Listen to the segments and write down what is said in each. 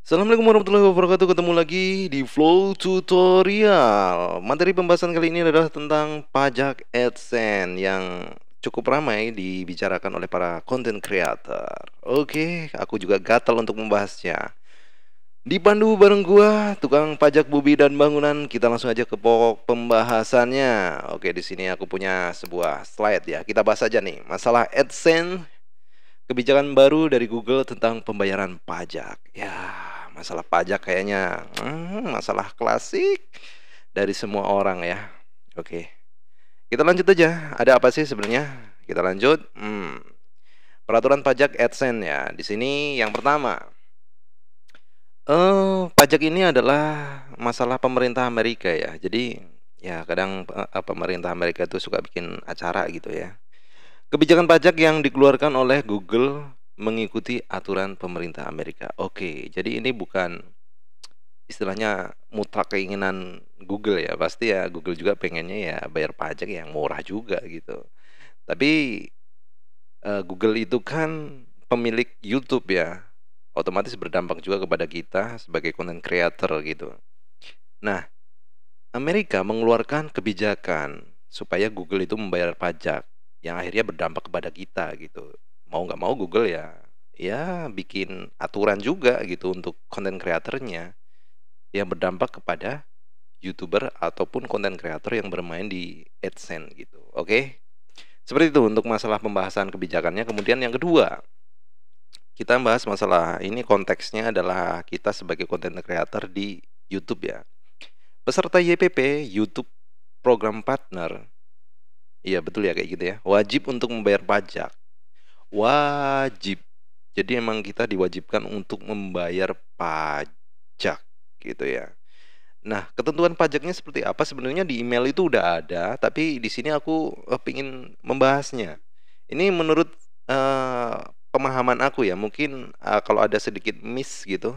Assalamualaikum warahmatullahi wabarakatuh. Ketemu lagi di Flow Tutorial. Materi pembahasan kali ini adalah tentang pajak AdSense yang cukup ramai dibicarakan oleh para content creator. Oke, aku juga gatal untuk membahasnya. Dipandu bareng gua, tukang pajak bumi dan bangunan. Kita langsung aja ke pokok pembahasannya. Oke, di sini aku punya sebuah slide ya. Kita bahas aja nih masalah AdSense. Kebijakan baru dari Google tentang pembayaran pajak. Ya, masalah pajak kayaknya masalah klasik dari semua orang ya. Oke, kita lanjut aja. Ada apa sih sebenarnya? Kita lanjut. Peraturan pajak AdSense ya. Di sini yang pertama, pajak ini adalah masalah pemerintah Amerika ya. Jadi ya kadang pemerintah Amerika itu suka bikin acara gitu ya. Kebijakan pajak yang dikeluarkan oleh Google mengikuti aturan pemerintah Amerika. Oke, jadi ini bukan istilahnya mutlak keinginan Google ya. Pasti ya Google juga pengennya ya bayar pajak yang murah juga gitu. Tapi Google itu kan pemilik YouTube ya. Otomatis berdampak juga kepada kita sebagai content creator gitu. Nah, Amerika mengeluarkan kebijakan supaya Google itu membayar pajak yang akhirnya berdampak kepada kita gitu. Mau nggak mau Google ya bikin aturan juga gitu untuk konten kreatornya yang berdampak kepada YouTuber ataupun konten kreator yang bermain di AdSense gitu. Oke. Seperti itu untuk masalah pembahasan kebijakannya. Kemudian yang kedua, kita bahas masalah ini konteksnya adalah kita sebagai konten kreator di YouTube ya. Peserta YPP, YouTube Program Partner. Iya betul ya kayak gitu ya. Wajib untuk membayar pajak. Wajib. Jadi emang kita diwajibkan untuk membayar pajak gitu ya. Nah, ketentuan pajaknya seperti apa sebenarnya di email itu udah ada, tapi di sini aku ingin membahasnya. Ini menurut pemahaman aku ya, mungkin kalau ada sedikit miss gitu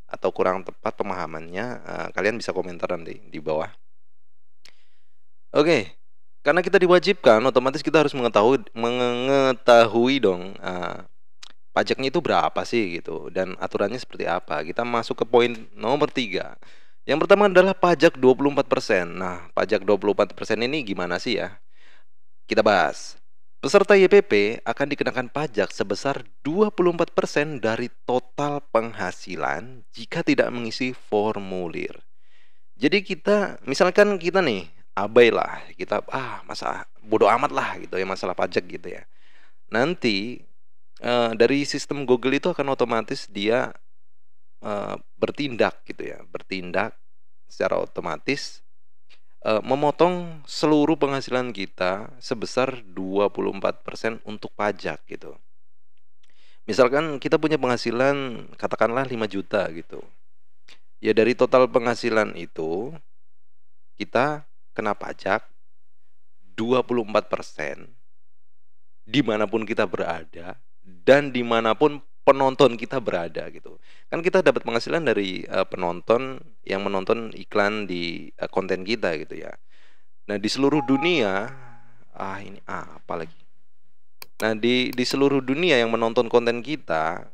atau kurang tepat pemahamannya, kalian bisa komentar nanti di bawah. Oke, karena kita diwajibkan, otomatis kita harus mengetahui dong pajaknya itu berapa sih gitu dan aturannya seperti apa. Kita masuk ke poin nomor 3. Yang pertama adalah pajak 24%. Nah, pajak 24% ini gimana sih ya? Kita bahas. Peserta YPP akan dikenakan pajak sebesar 24% dari total penghasilan jika tidak mengisi formulir. Jadi misalkan kita nih abai lah, kita masa bodoh amat lah gitu ya masalah pajak gitu ya. Nanti dari sistem Google itu akan otomatis dia bertindak gitu ya, bertindak secara otomatis memotong seluruh penghasilan kita sebesar 24% untuk pajak gitu. Misalkan kita punya penghasilan katakanlah 5 juta gitu. Ya dari total penghasilan itu kita kena pajak 24% dimanapun kita berada dan dimanapun penonton kita berada gitu. Kan kita dapat penghasilan dari penonton yang menonton iklan di konten kita gitu ya. Nah di seluruh dunia, ini apa lagi? Nah di seluruh dunia yang menonton konten kita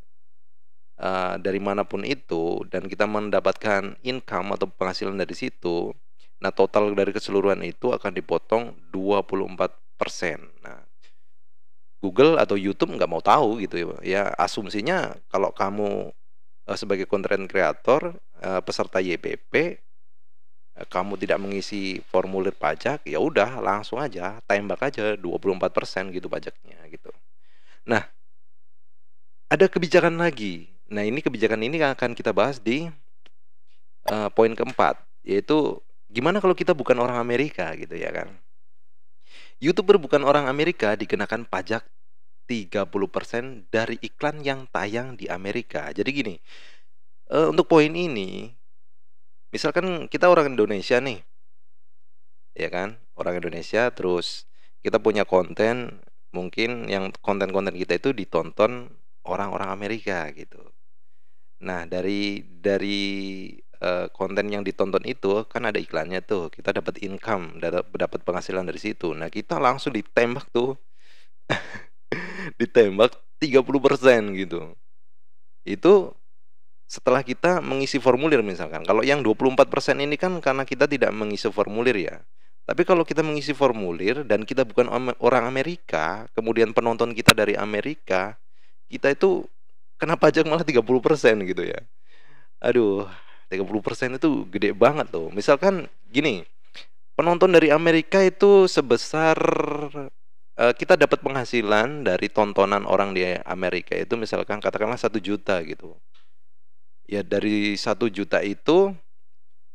dari manapun itu dan kita mendapatkan income atau penghasilan dari situ, nah total dari keseluruhan itu akan dipotong 24%. Nah Google atau YouTube nggak mau tahu gitu ya. Asumsinya kalau kamu sebagai content creator peserta YPP kamu tidak mengisi formulir pajak, ya udah langsung aja tembak aja 24% gitu pajaknya gitu. Nah, ada kebijakan lagi. Nah, kebijakan ini akan kita bahas di poin keempat, yaitu gimana kalau kita bukan orang Amerika gitu ya kan. YouTuber bukan orang Amerika dikenakan pajak 30% dari iklan yang tayang di Amerika. Jadi gini, untuk poin ini, misalkan kita orang Indonesia nih, ya kan, orang Indonesia, terus kita punya konten, mungkin yang konten-konten kita itu ditonton orang-orang Amerika gitu. Nah dari konten yang ditonton itu kan ada iklannya tuh, kita dapat income, dapat penghasilan dari situ. Nah kita langsung ditembak tuh, ditembak 30% gitu. Itu setelah kita mengisi formulir misalkan. Kalau yang 24% ini kan karena kita tidak mengisi formulir ya. Tapi kalau kita mengisi formulir dan kita bukan orang Amerika, kemudian penonton kita dari Amerika, kita itu kena pajak malah 30% gitu ya. Aduh, 30% itu gede banget tuh. Misalkan gini, penonton dari Amerika itu sebesar kita dapat penghasilan dari tontonan orang di Amerika itu misalkan katakanlah 1 juta gitu. Ya dari 1 juta itu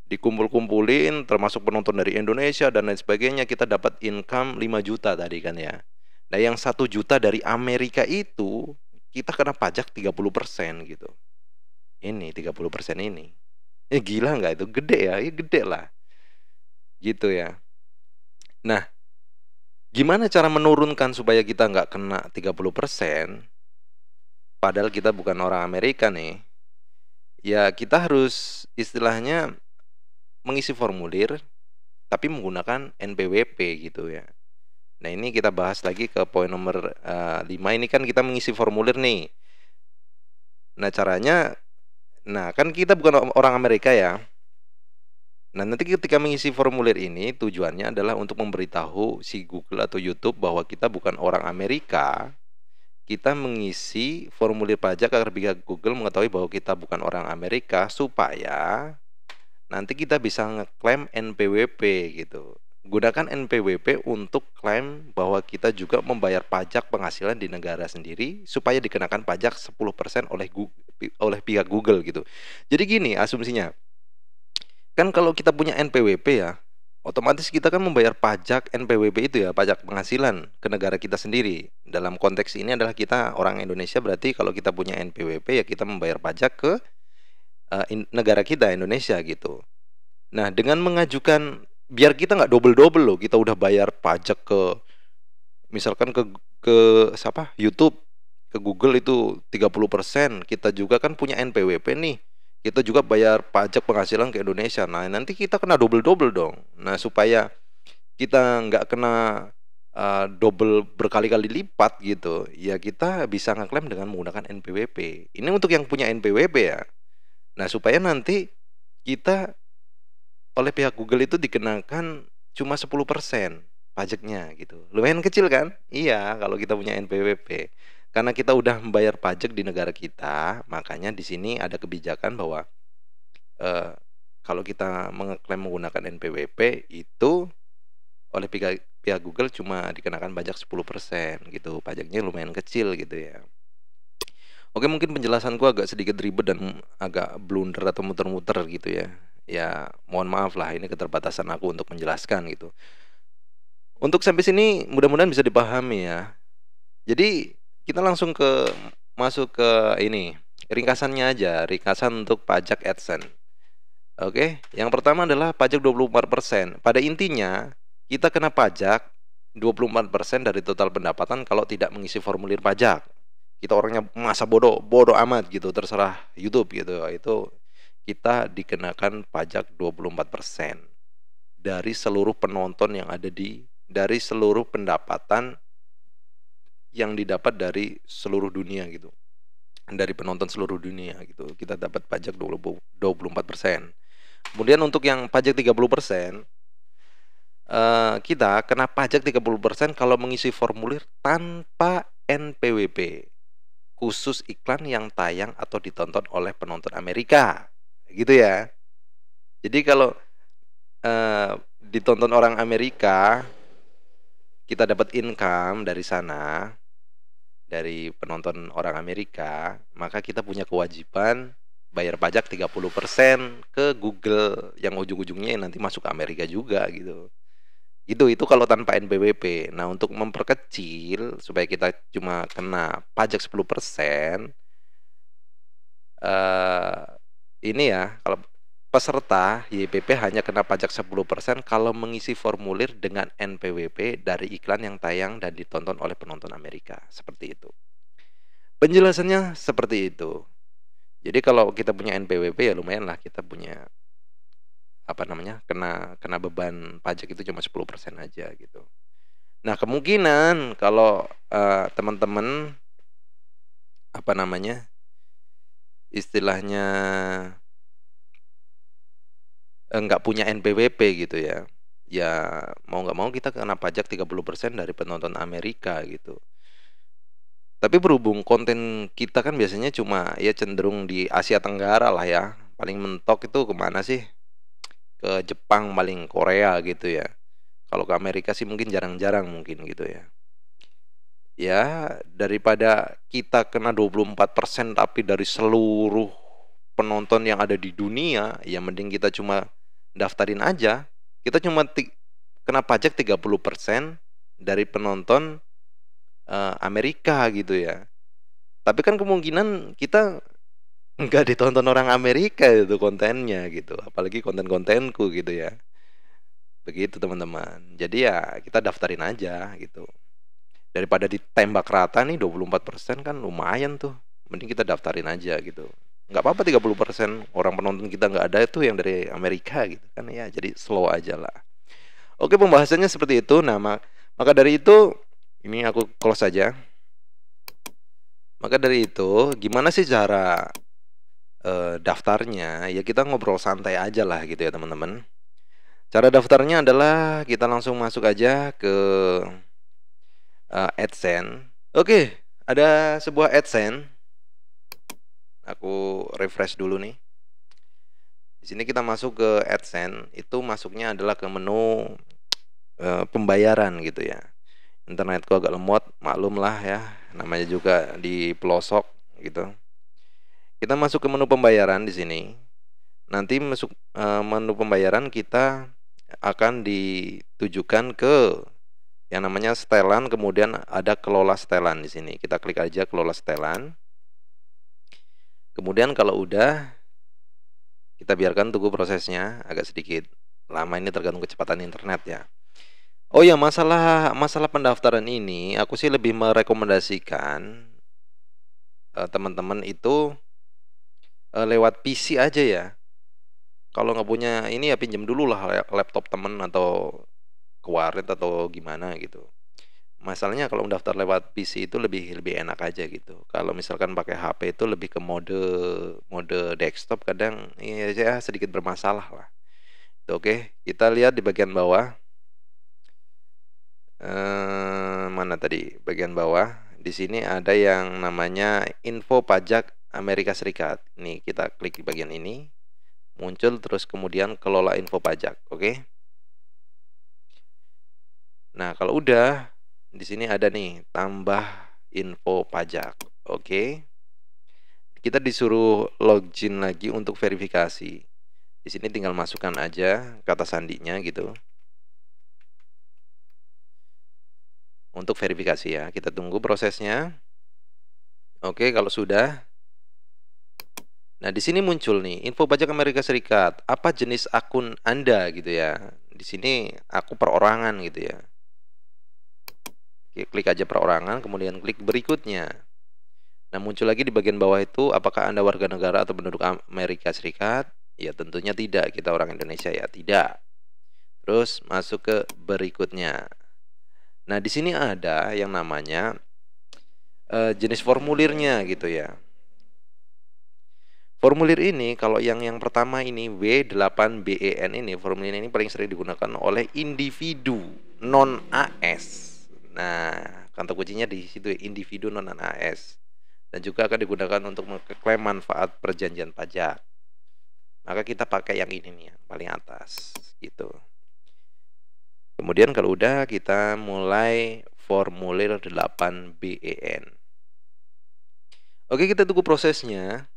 dikumpul-kumpulin termasuk penonton dari Indonesia dan lain sebagainya, kita dapat income 5 juta tadi kan ya. Nah yang 1 juta dari Amerika itu kita kena pajak 30% gitu. Ini 30% ini. Gila nggak itu? Gede ya? Ya gede lah. Gitu ya. Nah, gimana cara menurunkan supaya kita nggak kena 30%? Padahal kita bukan orang Amerika nih. Ya kita harus istilahnya mengisi formulir tapi menggunakan NPWP gitu ya. Nah ini kita bahas lagi ke poin nomor 5. Ini kan kita mengisi formulir nih. Nah caranya, nah kan kita bukan orang Amerika ya. Nah nanti ketika mengisi formulir ini tujuannya adalah untuk memberitahu si Google atau YouTube bahwa kita bukan orang Amerika. Kita mengisi formulir pajak agar pihak Google mengetahui bahwa kita bukan orang Amerika supaya nanti kita bisa ngeklaim NPWP gitu. Gunakan NPWP untuk klaim bahwa kita juga membayar pajak penghasilan di negara sendiri supaya dikenakan pajak 10% oleh pihak Google gitu. Jadi gini asumsinya. Kan kalau kita punya NPWP ya, otomatis kita kan membayar pajak NPWP itu ya, pajak penghasilan ke negara kita sendiri. Dalam konteks ini adalah kita orang Indonesia, berarti kalau kita punya NPWP ya kita membayar pajak ke negara kita Indonesia gitu. Nah dengan mengajukan biar kita nggak double-double loh, kita udah bayar pajak ke misalkan ke siapa YouTube, ke Google itu 30%, kita juga kan punya NPWP nih, kita juga bayar pajak penghasilan ke Indonesia. Nah nanti kita kena double-double dong. Nah supaya kita nggak kena double berkali-kali lipat gitu, ya kita bisa ngeklaim dengan menggunakan NPWP. Ini untuk yang punya NPWP ya. Nah supaya nanti kita oleh pihak Google itu dikenakan cuma 10% pajaknya gitu. Lumayan kecil kan? Iya, kalau kita punya NPWP. Karena kita udah membayar pajak di negara kita, makanya di sini ada kebijakan bahwa kalau kita mengklaim menggunakan NPWP itu oleh pihak Google cuma dikenakan pajak 10% gitu. Pajaknya lumayan kecil gitu ya. Oke, mungkin penjelasanku agak sedikit ribet dan agak blunder atau muter-muter gitu ya. Ya, mohon maaf lah, ini keterbatasan aku untuk menjelaskan gitu. Untuk sampai sini mudah-mudahan bisa dipahami ya. Jadi kita langsung masuk ke ini, ringkasannya aja, ringkasan untuk pajak AdSense. Oke, yang pertama adalah pajak 24%. Pada intinya, kita kena pajak 24% dari total pendapatan kalau tidak mengisi formulir pajak. Kita orangnya masa bodoh amat gitu, terserah YouTube gitu. Itu kita dikenakan pajak 24% dari seluruh penonton yang ada dari seluruh pendapatan yang didapat dari seluruh dunia gitu. Dari penonton seluruh dunia gitu. Kita dapat pajak 24%. Kemudian untuk yang pajak 30%, kita kena pajak 30% kalau mengisi formulir tanpa NPWP, khusus iklan yang tayang atau ditonton oleh penonton Amerika. Gitu ya. Jadi kalau ditonton orang Amerika, kita dapat income dari sana, dari penonton orang Amerika, maka kita punya kewajiban bayar pajak 30% ke Google yang ujung-ujungnya nanti masuk ke Amerika juga gitu. Itu kalau tanpa NPWP. Nah, untuk memperkecil supaya kita cuma kena pajak 10%, ini ya, kalau peserta YPP hanya kena pajak 10% kalau mengisi formulir dengan NPWP dari iklan yang tayang dan ditonton oleh penonton Amerika. Seperti itu. Penjelasannya seperti itu. Jadi kalau kita punya NPWP ya lumayan lah, kita punya kena beban pajak itu cuma 10% aja gitu. Nah, kemungkinan kalau teman-teman istilahnya nggak punya NPWP gitu ya. Ya mau nggak mau kita kena pajak 30% dari penonton Amerika gitu. Tapi berhubung konten kita kan biasanya cuma ya cenderung di Asia Tenggara lah ya. Paling mentok itu kemana sih? Ke Jepang, paling Korea gitu ya. Kalau ke Amerika sih mungkin jarang-jarang mungkin gitu ya. Ya, daripada kita kena 24% tapi dari seluruh penonton yang ada di dunia, ya mending kita cuma daftarin aja. Kita cuma kena pajak 30% dari penonton Amerika gitu ya. Tapi kan kemungkinan kita nggak ditonton orang Amerika itu kontennya gitu, apalagi konten-kontenku gitu ya. Begitu teman-teman. Jadi ya kita daftarin aja gitu. Daripada ditembak rata nih 24% kan lumayan tuh. Mending kita daftarin aja gitu. Nggak apa-apa 30% orang penonton kita nggak ada itu yang dari Amerika gitu kan ya. Jadi slow aja lah. Oke, pembahasannya seperti itu. Nah, maka dari itu ini aku close saja. Maka dari itu, gimana sih cara daftarnya? Ya kita ngobrol santai aja lah gitu ya teman-teman. Cara daftarnya adalah kita langsung masuk aja ke AdSense. Oke, ada sebuah AdSense. Aku refresh dulu nih. Di sini kita masuk ke AdSense. Itu masuknya adalah ke menu pembayaran gitu ya. Internetku agak lemot, maklum lah ya. Namanya juga di pelosok gitu. Kita masuk ke menu pembayaran di sini. Nanti masuk menu pembayaran kita akan ditujukan ke yang namanya setelan, kemudian ada kelola setelan di sini. Kita klik aja kelola setelan. Kemudian kalau udah kita biarkan tunggu prosesnya agak sedikit lama, ini tergantung kecepatan internet ya. Oh ya, masalah pendaftaran ini aku sih lebih merekomendasikan teman-teman itu lewat PC aja ya. Kalau nggak punya ini ya pinjam dulu lah laptop temen atau ke warnet atau gimana gitu. Masalahnya kalau mendaftar lewat PC itu lebih enak aja gitu. Kalau misalkan pakai HP itu lebih ke mode desktop, kadang ya sedikit bermasalah lah. Oke, kita lihat di bagian bawah. Mana tadi? Bagian bawah. Di sini ada yang namanya info pajak Amerika Serikat. Nih, kita klik di bagian ini. Muncul terus kemudian kelola info pajak, oke? Nah, kalau udah di sini ada nih tambah info pajak, oke? Kita disuruh login lagi untuk verifikasi. Di sini tinggal masukkan aja kata sandinya gitu. Untuk verifikasi ya, kita tunggu prosesnya. Oke, kalau sudah. Nah, di sini muncul nih info pajak Amerika Serikat. Apa jenis akun Anda gitu ya. Di sini aku perorangan gitu ya. Oke, klik aja perorangan, kemudian klik berikutnya. Nah, muncul lagi di bagian bawah itu, apakah Anda warga negara atau penduduk Amerika Serikat? Ya, tentunya tidak. Kita orang Indonesia ya, tidak. Terus masuk ke berikutnya. Nah, di sini ada yang namanya jenis formulirnya gitu ya. Formulir ini kalau yang pertama ini W8BEN ini, formulir ini paling sering digunakan oleh individu non AS. Nah, kata kuncinya di situ, individu non AS. Dan juga akan digunakan untuk mengklaim manfaat perjanjian pajak. Maka kita pakai yang ini nih, yang paling atas gitu. Kemudian kalau udah kita mulai formulir 8BEN. Oke, kita tunggu prosesnya.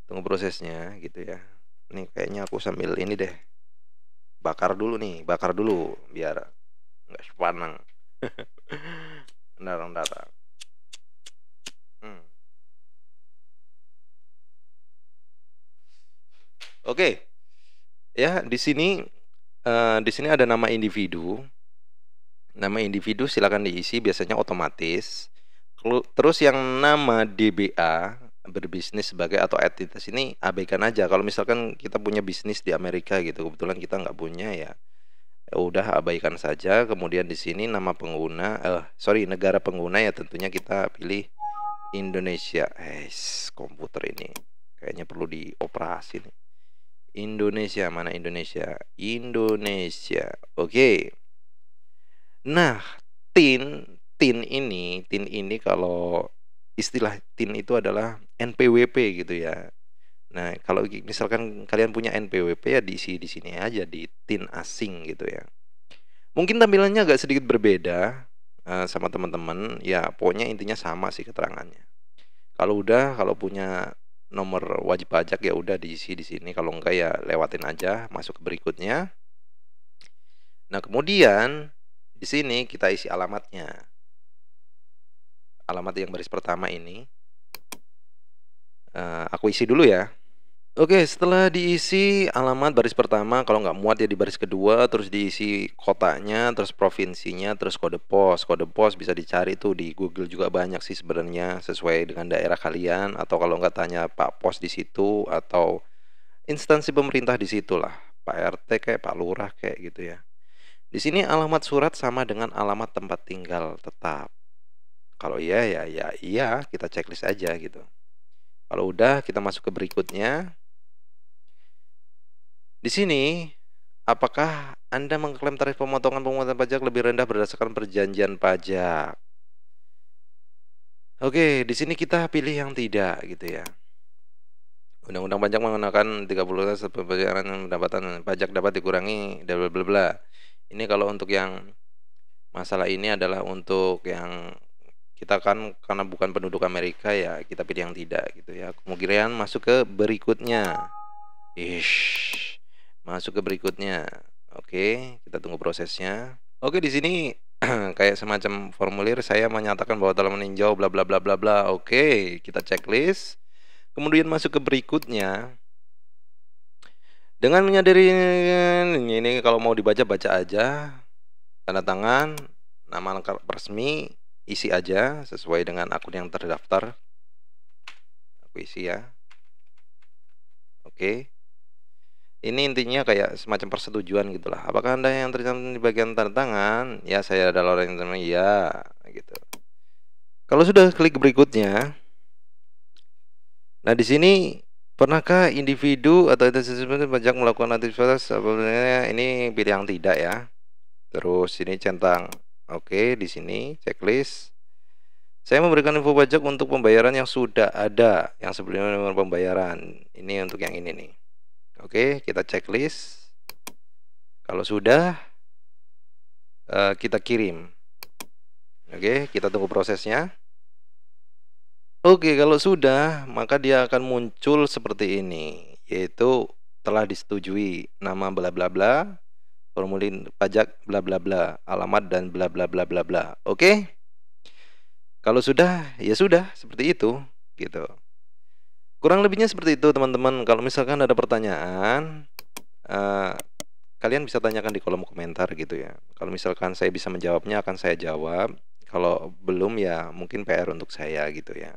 Tunggu prosesnya gitu ya. Ini kayaknya aku sambil ini deh. Bakar dulu nih, bakar dulu biar nggak sepanang. Bentar. Oke. Ya, di sini ada nama individu. Nama individu silakan diisi, biasanya otomatis. Terus yang nama DBA, berbisnis sebagai atau entitas, ini abaikan aja. Kalau misalkan kita punya bisnis di Amerika gitu, kebetulan kita nggak punya ya udah abaikan saja. Kemudian di sini nama pengguna, negara pengguna ya tentunya kita pilih Indonesia. Komputer ini kayaknya perlu dioperasi nih. Indonesia, mana Indonesia? Indonesia. Oke. Nah, tin ini kalau istilah tin itu adalah NPWP gitu ya. Nah, kalau misalkan kalian punya NPWP ya diisi di sini aja di tin asing gitu ya. Mungkin tampilannya agak sedikit berbeda sama teman-teman, ya pokoknya intinya sama sih keterangannya. Kalau punya nomor wajib pajak ya udah diisi di sini, kalau enggak ya lewatin aja, masuk ke berikutnya. Nah, kemudian di sini kita isi alamatnya. Alamat yang baris pertama ini aku isi dulu ya. Oke, setelah diisi alamat baris pertama, kalau nggak muat ya di baris kedua, terus diisi kotanya, terus provinsinya, terus kode pos. Kode pos bisa dicari tuh di Google juga banyak sih sebenarnya sesuai dengan daerah kalian, atau kalau nggak tanya Pak Pos di situ atau instansi pemerintah di situ lah, Pak RT kayak Pak Lurah kayak gitu ya. Di sini alamat surat sama dengan alamat tempat tinggal tetap. Kalau iya ya iya, kita checklist aja gitu. Kalau udah kita masuk ke berikutnya. Di sini, apakah Anda mengklaim tarif pemotongan pajak lebih rendah berdasarkan perjanjian pajak? Oke, di sini kita pilih yang tidak gitu ya. Undang-undang pajak menggunakan 30 pembayaran pendapatan pajak dapat dikurangi bla bla bla. Ini kalau untuk yang masalah ini adalah untuk yang kita kan karena bukan penduduk Amerika ya, kita pilih yang tidak gitu ya. Kemudian masuk ke berikutnya. Masuk ke berikutnya. Oke, kita tunggu prosesnya. Oke, di sini kayak semacam formulir saya menyatakan bahwa telah meninjau bla bla bla bla bla. Oke, kita checklist. Kemudian masuk ke berikutnya. Dengan menyadari ini kalau mau dibaca baca aja. Tanda tangan, nama lengkap resmi, isi aja sesuai dengan akun yang terdaftar. Aku isi ya. Oke. Ini intinya kayak semacam persetujuan gitulah. Apakah Anda yang tercantum di bagian tanda tangan? Ya, saya adalah orang yang ya, gitu. Kalau sudah klik berikutnya. Nah, di sini pernahkah individu atau institusi pajak melakukan aktivitas sebenarnya ini pilih yang tidak ya. Terus ini centang. Oke, di sini checklist. Saya memberikan info pajak untuk pembayaran yang sudah ada, yang sebelumnya pembayaran. Ini untuk yang ini nih. Oke, kita checklist. Kalau sudah, kita kirim. Oke, kita tunggu prosesnya. Oke, kalau sudah, maka dia akan muncul seperti ini, yaitu telah disetujui nama bla bla bla, formulir pajak bla bla bla, alamat dan bla bla bla bla bla. Oke? Kalau sudah, ya sudah, seperti itu, gitu. Kurang lebihnya seperti itu, teman-teman. Kalau misalkan ada pertanyaan, kalian bisa tanyakan di kolom komentar gitu ya. Kalau misalkan saya bisa menjawabnya akan saya jawab. Kalau belum ya mungkin PR untuk saya gitu ya.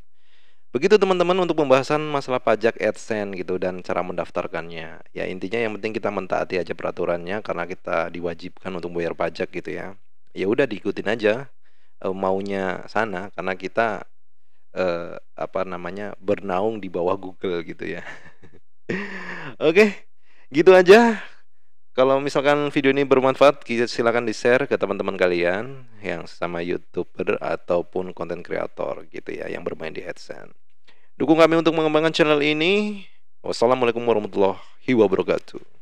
Begitu teman-teman untuk pembahasan masalah pajak AdSense gitu dan cara mendaftarkannya. Ya intinya yang penting kita mentaati aja peraturannya karena kita diwajibkan untuk bayar pajak gitu ya. Ya udah diikutin aja maunya sana karena kita bernaung di bawah Google gitu ya. Oke, gitu aja. Kalau misalkan video ini bermanfaat, silakan di-share ke teman-teman kalian yang sama YouTuber ataupun konten kreator gitu ya yang bermain di AdSense. Dukung kami untuk mengembangkan channel ini. Wassalamualaikum warahmatullahi wabarakatuh.